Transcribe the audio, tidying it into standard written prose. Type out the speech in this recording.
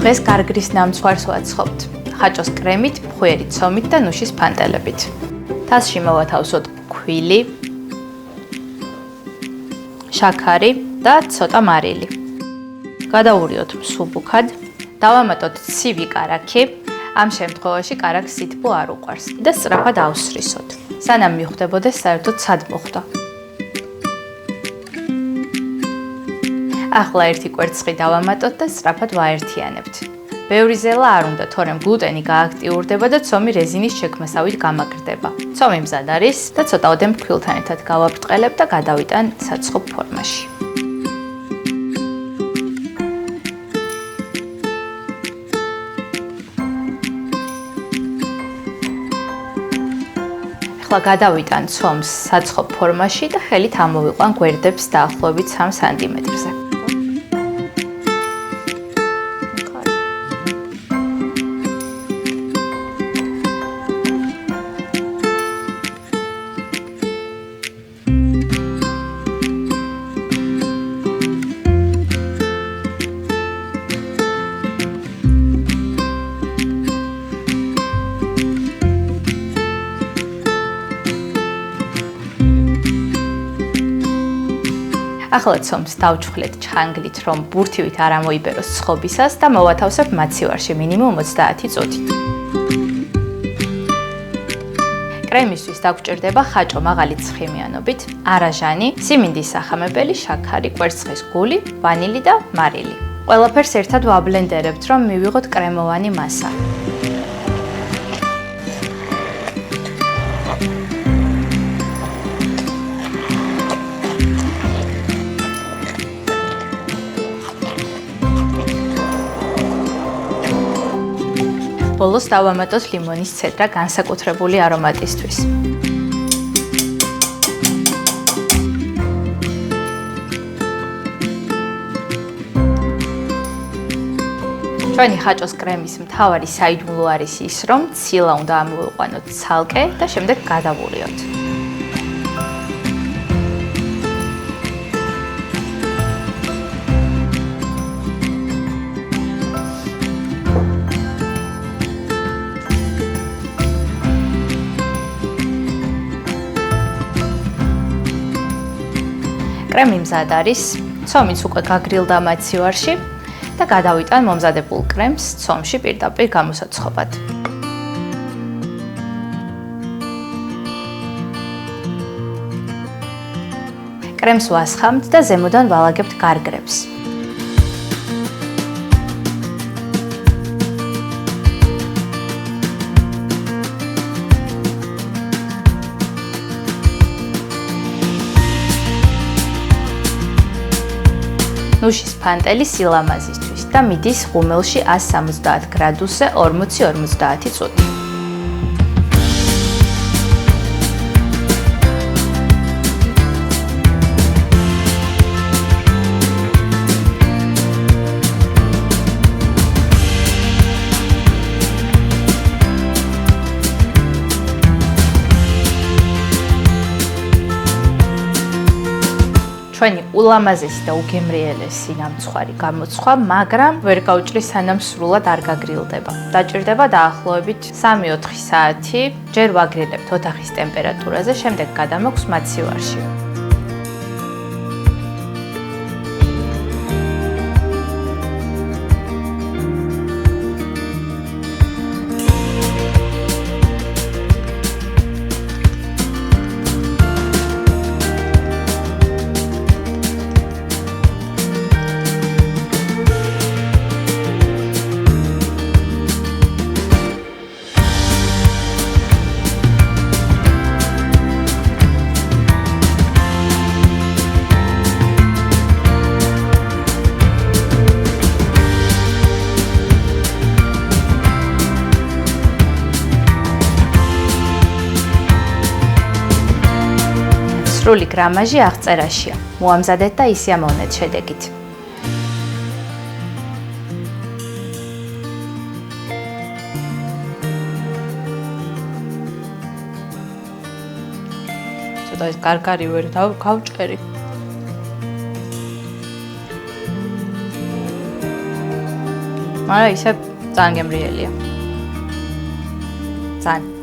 დღეს გარგრის ნამცხვარს ვაცხობთ. ხაჭოს კრემით, ფხვიერი ცომით და ნუშის ფანტელებით. თასში მოვათავსოთ ქვილი, შაქარი და ცოტა მარილი. გადავურიოთ მსუბუქად, დავამატოთ ცივი კარაქი. ამ შემთხვევაში კარაქს სითბო არ უყვარს და სწრაფად ავსრისოთ. სანამ მიხვდებოდეს საერთოდ სად მოხვდა. ახლა ერთი კვერცხი დავამატოთ და სწრაფად ვაერთიანებთ. ბევრი ზელა არ უნდა, თორემ გლუტენი გააქტიურდება და ცომი რეზინის შექმნასავით გამაგრდება. ცომი მზად არის და ცოტაოდენ ფქვილთან ერთად გავაბრტყელებ და გადავიტან საცხობ ფორმაში. ახლა გადავიტან ცომს საცხობ ფორმაში და ხელით ამოვიყვან გვერდებს დაახლოებით 3 სანტიმეტრზე. ახლა ცომს დავჩხლეთ ჩანგლით, რომ ბურთივით არ ამოიბეროს ცხობისას და მოვათავსებ მაცივარში მინიმუმ 30 წუთით. კრემისთვის დაგვჭირდება ხაჭო მაღალი ცხიმიანობით, არაჟანი, სიმინდის სახამებელი, შაქარი, კვერცხის გული, ვანილი და მარილი. ყველაფერს ერთად ვაბლენდერებთ, რომ მივიღოთ კრემოვანი მასა. ბოლოს დავამატოთ ლიმონის ცედრა განსაკუთრებული არომატისთვის. ჩვენი ხაჭოს კრემის მთავარი საიდუმლო არის ის, რომ ცილა უნდა ამოვიყვანოთ ცალკე და შემდეგ გადავურიოთ. კრემი მზად არის, ცომიც უკვე გაგრილდა მაცივარში და გადავიტან მომზადებულ კრემს ცომში პირდაპირ გამოსაცხობად. კრემს ვასხამთ და ზემოდან ვალაგებთ გარგრებს. ნუშის ფანტელი სილამაზისთვის და მიდის ღუმელში 170 გრადუსზე 40-50 წუთი. ჩვენი ულამაზესი და უგემრიელესი ნამცხვარი გამოცხვა, მაგრამ ვერ გაუჭრის სანამ სრულად არ გაგრილდება. დაჭირდება დაახლოებით 3-4 საათი, ჯერ ვაგრილებთ ოთახის ტემპერატურაზე, შემდეგ გადამოგვს მაცივარში. სრული გრამაჟი აღწერაშია. მოამზადეთ და ისე ამოვნეთ შედეგით. ცოტა ეს გარგარი ვერ გავჭერი. მაგრამ ისე ძალიან გემრიელია. ძალიან